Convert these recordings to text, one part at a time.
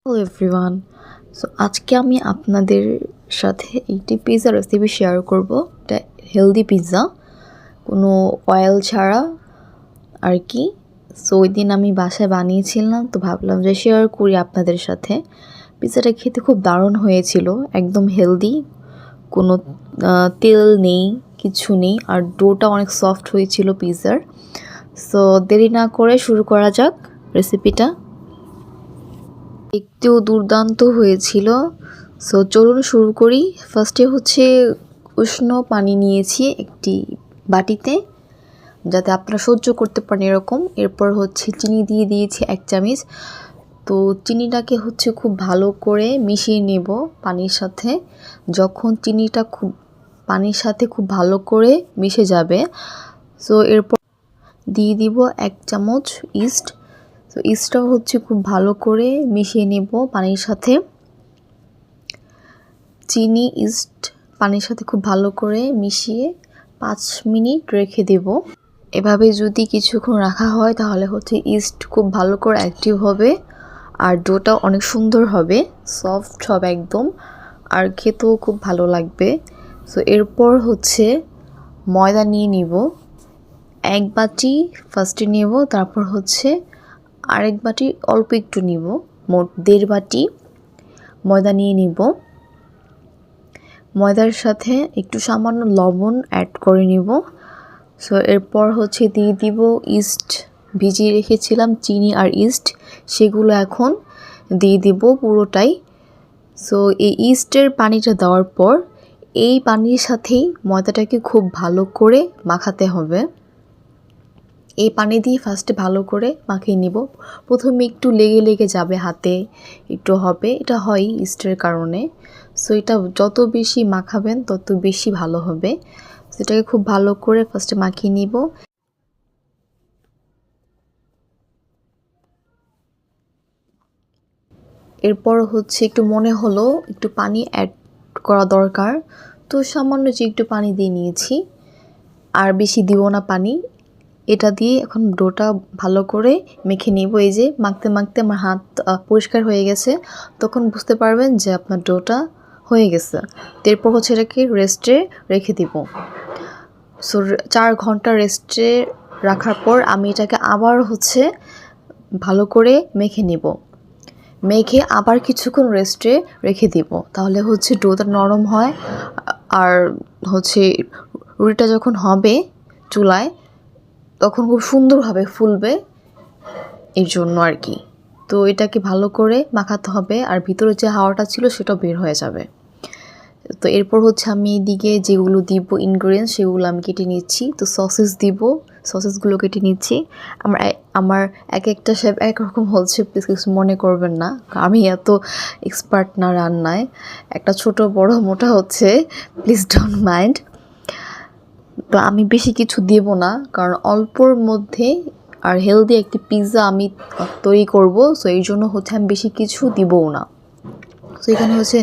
Hello everyone. So আজকে আমি আপনাদের সাথে একটি পিৎজা রেসিপি শেয়ার করব। এটা হেলদি পিৎজা, কোনো অয়েল ছাড়া আর কি। সো ওই দিন আমি বাসায় বানিয়েছিলাম, তো ভাবলাম যে শেয়ার করি আপনাদের সাথে। পিৎজাটা খেতে খুব দারুণ হয়েছিল, একদম হেলদি, কোনো তেল নেই, কিছু নেই, আর ডোটা অনেক সফট হয়েছিল পিৎজার। সো দেরি না করে শুরু করা যাক রেসিপিটা। দেখতেও দুর্দান্ত হয়েছিল। সো চলুন শুরু করি। ফার্স্টে হচ্ছে উষ্ণ পানি নিয়েছি একটি বাটিতে, যাতে আপনারা সহ্য করতে পারেন এরকম। এরপর হচ্ছে চিনি দিয়ে দিয়েছি 1 চামচ। তো চিনিটাকে হচ্ছে খুব ভালো করে মিশিয়ে নেব পানির সাথে। যখন চিনিটা পানির সাথে খুব ভালো করে মিশে যাবে, সো এরপর দিয়ে দিব 1 চামচ ইস্ট। তো ইস্টটাও হচ্ছে খুব ভালো করে মিশিয়ে নেব পানির সাথে। চিনি ইস্ট পানির সাথে খুব ভালো করে মিশিয়ে 5 মিনিট রেখে দেব। এভাবে যদি কিছুক্ষণ রাখা হয় তাহলে হচ্ছে ইস্ট খুব ভালো করে অ্যাক্টিভ হবে, আর ডোটা অনেক সুন্দর হবে, সফট হবে একদম, আর খেতেও খুব ভালো লাগবে। সো এরপর হচ্ছে ময়দা নিয়ে নিব 1 বাটি ফার্স্টে নেব, তারপর হচ্ছে আরেক বাটি অল্প একটু নিব, মোট 1.5 বাটি ময়দা নিয়ে নিব। ময়দার সাথে একটু সামান্য লবণ অ্যাড করে নিব। সো এরপর হচ্ছে দিয়ে দিব ইস্ট, ভিজিয়ে রেখেছিলাম চিনি আর ইস্ট, সেগুলো এখন দিয়ে দিব পুরোটাই। সো এই ইস্টের পানিটা দেওয়ার পর এই পানির সাথেই ময়দাটাকে খুব ভালো করে মাখাতে হবে। এই পানি দিয়ে ফার্স্টে ভালো করে মাখিয়ে নিব। প্রথমে একটু লেগে লেগে যাবে, হাতে একটু হবে, এটা হয় ইস্টের কারণে। সো এটা যত বেশি মাখাবেন তত বেশি ভালো হবে। সেটাকে খুব ভালো করে ফার্স্টে মাখিয়ে নিব। এরপর হচ্ছে একটু মনে হলো একটু পানি অ্যাড করা দরকার, তো সামান্য যে একটু পানি দিয়ে নিয়েছি, আর বেশি দিব না পানি। এটা দিয়ে এখন ডোটা ভালো করে মেখে নিব। এই যে মাখতে মাখতে আমার হাত পরিষ্কার হয়ে গেছে, তখন বুঝতে পারবেন যে আপনার ডোটা হয়ে গেছে। এরপর হচ্ছে এটাকে রেস্টে রেখে দিব। সো 4 ঘন্টা রেস্টে রাখার পর আমি এটাকে আবার হচ্ছে ভালো করে মেখে নেব। মেখে আবার কিছুক্ষণ রেস্টে রেখে দিব, তাহলে হচ্ছে ডোটা নরম হয়, আর হচ্ছে রুটিটা যখন হবে চুলায় তখন খুব সুন্দরভাবে ফুলবে, এর জন্য আর কি। তো এটাকে ভালো করে মাখাতে হবে, আর ভিতরে যে হাওয়াটা ছিল সেটাও বের হয়ে যাবে। তো এরপর হচ্ছে আমি এদিকে যেগুলো দিব ইনগ্রিডিয়েন্টস সেগুলো আমি কেটে নিচ্ছি। তো সসেস দিব, সসেসগুলো কেটে নিচ্ছি। আমার এক একটা শেপ এক রকম হচ্ছে, প্লিজ কিছু মনে করবেন না, আমি এত এক্সপার্ট না রান্নায়। একটা ছোট বড় মোটা হচ্ছে, প্লিজ ডোন্ট মাইন্ড। তো আমি বেশি কিছু দেব না, কারণ অল্পর মধ্যে আর হেলদি একটি পিৎজা আমি তৈরি করব। সো এই জন্য হচ্ছে আমি বেশি কিছু দিবও না। তো এখানে হচ্ছে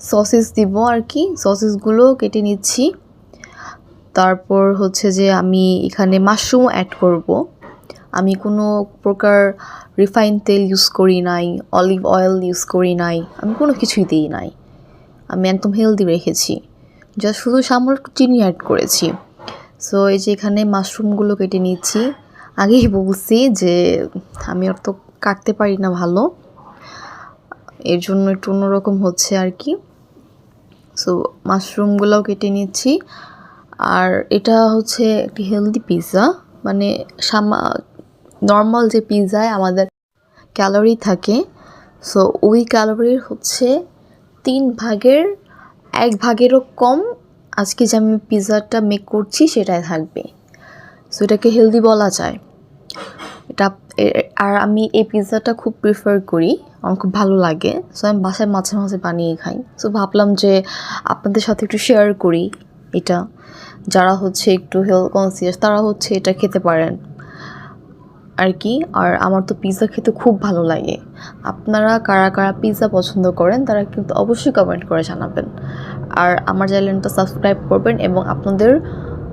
সসেস দিব আর কি, সসেসগুলো কেটে নিচ্ছি। তারপর হচ্ছে যে আমি এখানে মাশরুম অ্যাড করব। আমি কোনো প্রকার রিফাইন তেল ইউজ করি নাই, অলিভ অয়েল ইউজ করি নাই, আমি কোনো কিছুই দিই নাই। আমি একদম হেলদি রেখেছি, যা শুধু সামান্য চিনি অ্যাড করেছি। সো এই যে এখানে মাশরুমগুলো কেটে নিচ্ছি। আগেই বলছি যে আমি অত কাটতে পারি না ভালো, এর জন্য একটু অন্যরকম হচ্ছে আর কি। সো মাশরুমগুলোও কেটে নিচ্ছি। আর এটা হচ্ছে একটি হেলদি পিৎজা, মানে নর্মাল যে পিৎজায় আমাদের ক্যালোরি থাকে, সো ওই ক্যালোরির হচ্ছে 3 ভাগের 1 ভাগেরও কম আজকে যে আমি পিৎজাটা মেক করছি সেটাই থাকবে। সো এটাকে হেলদি বলা যায় এটা। আর আমি এই পিৎজাটা খুব প্রিফার করি, আমার খুব ভালো লাগে। সো আমি বাসায় মাঝে মাঝে বানিয়ে খাই। সো ভাবলাম যে আপনাদের সাথে একটু শেয়ার করি এটা। যারা হচ্ছে একটু হেলথ কনসিয়াস তারা হচ্ছে এটা খেতে পারেন আর কি। আর আমার তো পিৎজা খেতে খুব ভালো লাগে। আপনারা কারা কারা পিৎজা পছন্দ করেন তারা কিন্তু অবশ্যই কমেন্ট করে জানাবেন। আর আমার চ্যানেলটা সাবস্ক্রাইব করবেন এবং আপনাদের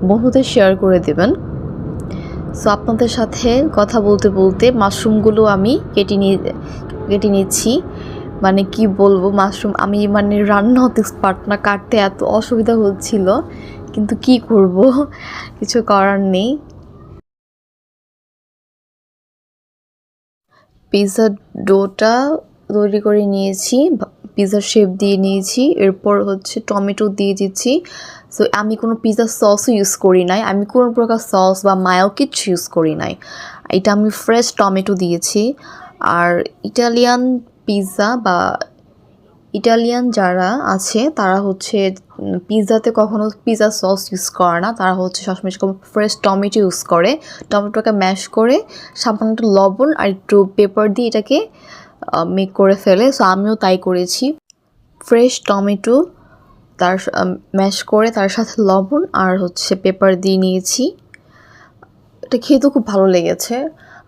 বন্ধুদের শেয়ার করে দেবেন। সো আপনাদের সাথে কথা বলতে বলতে মাশরুমগুলো আমি কেটে নিচ্ছি। মানে কি বলবো, মাশরুম আমি মানে রান্না হতে এক্সপার্ট না, কাটতে এত অসুবিধা হচ্ছিল, কিন্তু কি করব, কিছু করার নেই। পিৎজার ডোটা তৈরি করে নিয়েছি, পিৎজার শেপ দিয়ে নিয়েছি, এরপর হচ্ছে টমেটো দিয়ে দিচ্ছি। সো আমি কোনো পিৎজার সসও ইউজ করি নাই, আমি কোনো প্রকার সস বা মায়ো কিচ্ছু ইউজ করি নাই, এটা আমি ফ্রেশ টমেটো দিয়েছি। আর ইটালিয়ান পিৎজা বা ইটালিয়ান যারা আছে তারা হচ্ছে পিৎজাতে কখনো পিৎজা সস ইউজ করে না, তারা হচ্ছে সবসময় ফ্রেশ টমেটো ইউজ করে, টমেটোকে ম্যাশ করে সামান্য একটু লবণ আর একটু পেপার দিয়ে এটাকে মেক করে ফেলে। সো আমিও তাই করেছি, ফ্রেশ টমেটো তার ম্যাশ করে তার সাথে লবণ আর হচ্ছে পেপার দিয়ে নিয়েছি। এটা খেতেও খুব ভালো লেগেছে।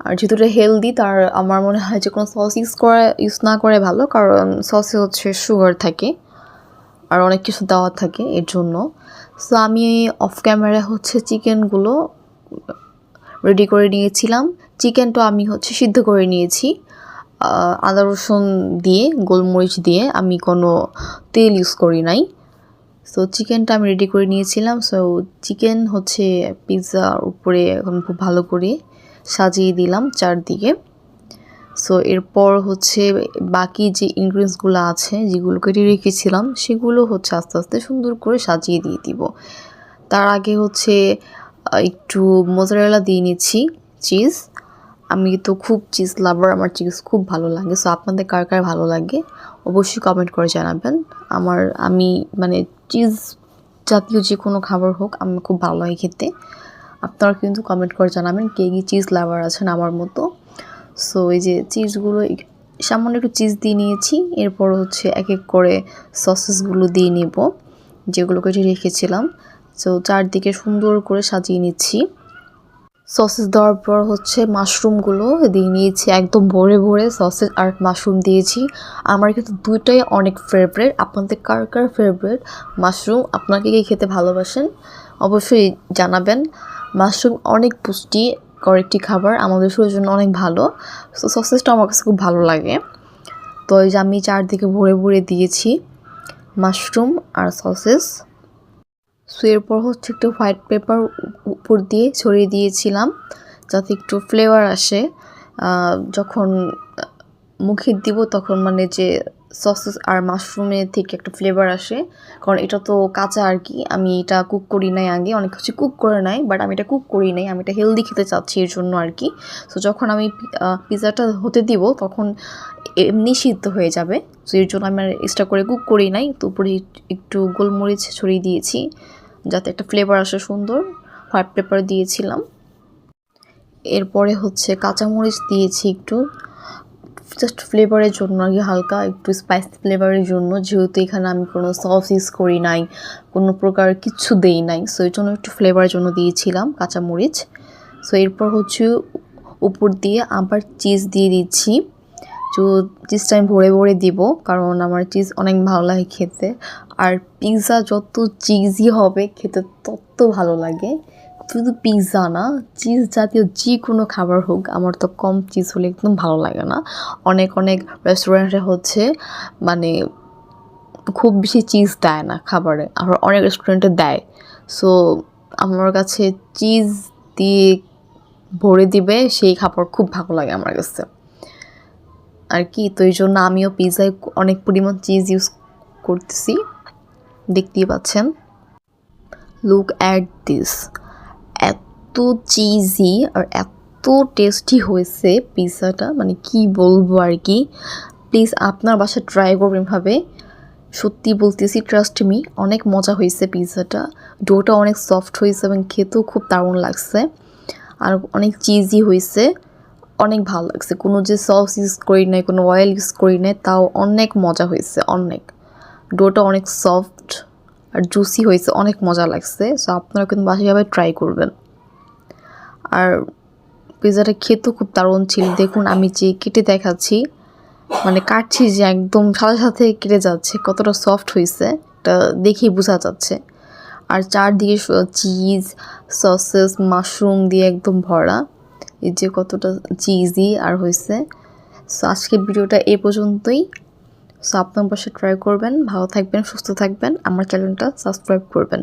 আর যেহেতু এটা হেলদি, তার আমার মনে হয় যে কোনো সস ইউজ না করে ভালো, কারণ সসে হচ্ছে সুগার থাকে আর অনেক কিছু দেওয়া থাকে এর জন্য। সো আমি অফ ক্যামেরা হচ্ছে চিকেনগুলো রেডি করে নিয়েছিলাম। চিকেনটা আমি হচ্ছে সিদ্ধ করে নিয়েছি আদা রসুন দিয়ে, গোলমরিচ দিয়ে, আমি কোনো তেল ইউজ করি নাই। সো চিকেনটা আমি রেডি করে নিয়েছিলাম। সো চিকেন হচ্ছে পিৎজার উপরে এখন খুব ভালো করে সাজিয়ে দিলাম চারদিকে। সো এরপর হচ্ছে বাকি যে ইনগ্রিডিয়েন্টসগুলো আছে যেগুলো কেটে রেখেছিলাম সেগুলো হচ্ছে আস্তে আস্তে সুন্দর করে সাজিয়ে দিয়ে দিব। তার আগে হচ্ছে একটু মোজারেলা দিয়ে নিচ্ছি, চিজ। আমি তো খুব চিজ লাভার, আমার চিজ খুব ভালো লাগে। সো আপনাদের কার কার ভালো লাগে অবশ্যই কমেন্ট করে জানাবেন। আমি মানে চিজ জাতীয় যে কোনো খাবার হোক আমার খুব ভালো লাগে খেতে। আপনারা কিন্তু কমেন্ট করে জানাবেন কে কি চিজ লাভার আছেন আমার মতো। সো এই যে চিজগুলো সামান্য একটু চিজ দিয়ে নিয়েছি, এরপর হচ্ছে এক এক করে সসেসগুলো দিয়ে নেব যেগুলো কেটে রেখেছিলাম। সো চারদিকে সুন্দর করে সাজিয়ে নিচ্ছি। সসেস দেওয়ার পর হচ্ছে মাশরুমগুলো দিয়ে নিয়েছি, একদম ভরে ভরে সসেস আর মাশরুম দিয়েছি। আমার কিন্তু দুইটাই অনেক ফেভারিট। আপনাদের কার কার ফেভারিট মাশরুম, আপনাকে কি খেতে ভালোবাসেন অবশ্যই জানাবেন। মাশরুম অনেক পুষ্টিকর একটি খাবার, আমাদের শরীরের জন্য অনেক ভালো। সো সসেসটা আমার কাছে খুব ভালো লাগে। তো এই যে আমি চারদিকে ভরে ভরে দিয়েছি মাশরুম আর সসেস। সো এরপর হচ্ছে একটু হোয়াইট পেপার উপর দিয়ে ছড়িয়ে দিয়েছিলাম যাতে একটু ফ্লেভার আসে। যখন মুখে দিব তখন মানে যে সসেস আর মাশরুমের থেকে একটা ফ্লেভার আসে, কারণ এটা তো কাঁচা আর কি, আমি এটা কুক করি নাই আগে, অনেক কিছু কুক করে নাই, বাট আমি এটা কুক করি নাই, আমি এটা হেলদি খেতে চাচ্ছি এর জন্য আর কি। সো যখন আমি পিৎজাটা হতে দিব তখন এমনি সিদ্ধ হয়ে যাবে, সো এর জন্য আমি এক্সট্রা করে কুক করি নাই। তো উপরে একটু গোলমরিচ ছড়িয়ে দিয়েছি যাতে একটা ফ্লেভার আসে সুন্দর, হোয়াইট পেপার দিয়েছিলাম। এরপরে হচ্ছে কাঁচামরিচ দিয়েছি একটু, জাস্ট ফ্লেভারের জন্য আর কি, হালকা একটু স্পাইসি ফ্লেভারের জন্য, যেহেতু এখানে আমি কোনো সস ইউজ করি নাই, কোনো প্রকার কিচ্ছু দেই নাই, সো এর জন্য একটু ফ্লেভারের জন্য দিয়েছিলাম কাঁচামরিচ। সো এরপর হচ্ছে উপর দিয়ে আবার চিজ দিয়ে দিচ্ছি। তো চিজটা আমি ভরে ভরে দিব, কারণ আমার চিজ অনেক ভালো লাগে খেতে। আর পিৎজা যত চিজি হবে খেতে তত ভালো লাগে। শুধু পিৎজা না, চিজ জাতীয় যে কোনো খাবার হোক আমার তো কম চিজ হলে একদম ভালো লাগে না। অনেক অনেক রেস্টুরেন্টে হচ্ছে মানে খুব বেশি চিজ দেয় না খাবারে, আবার অনেক রেস্টুরেন্টে দেয়। সো আমার কাছে চিজ দিয়ে ভরে দিবে সেই খাবার খুব ভালো লাগে আমার কাছে আর কি। তো এই জন্য আমিও পিৎজায় অনেক পরিমাণ চিজ ইউজ করতেছি, দেখতেই পাচ্ছেন। লুক অ্যাট দিস, এত চিজি আর এত টেস্টি হয়েছে পিৎজাটা, মানে কি বলবো আর কি। প্লিজ আপনার বাসায় ট্রাই করবেন ভাবে, সত্যি বলতেছি, ট্রাস্ট মি, অনেক মজা হয়েছে পিৎজাটা। ডোটা অনেক সফট হয়েছে এবং খেতেও খুব দারুণ লাগছে, আর অনেক চিজি হয়েছে, অনেক ভালো লাগছে। কোনো যে সস ইউজ করি নাই, কোনো অয়েল ইউজ করি নাই, তাও অনেক মজা হয়েছে, অনেক। ডোটা অনেক সফট আর জুসি হয়েছে, অনেক মজা লাগছে। সো আপনারা কিন্তু বাসায় ট্রাই করবেন। আর পিৎজাটা খেতেও খুব দারুণ ছিল। দেখুন আমি যে কেটে দেখাচ্ছি, মানে কাটছি যে একদম সাথে সাথে কেটে যাচ্ছে, কতটা সফট হয়েছে এটা দেখেই বোঝা যাচ্ছে। আর চারদিকে চিজ, সসেস, মাশরুম দিয়ে একদম ভরা, এই যে কতটা চিজি আর হয়েছে। সো আজকের ভিডিওটা এ পর্যন্তই। সো আপনার বাসায় ট্রাই করবেন। ভালো থাকবেন, সুস্থ থাকবেন। আমার চ্যানেলটা সাবস্ক্রাইব করবেন।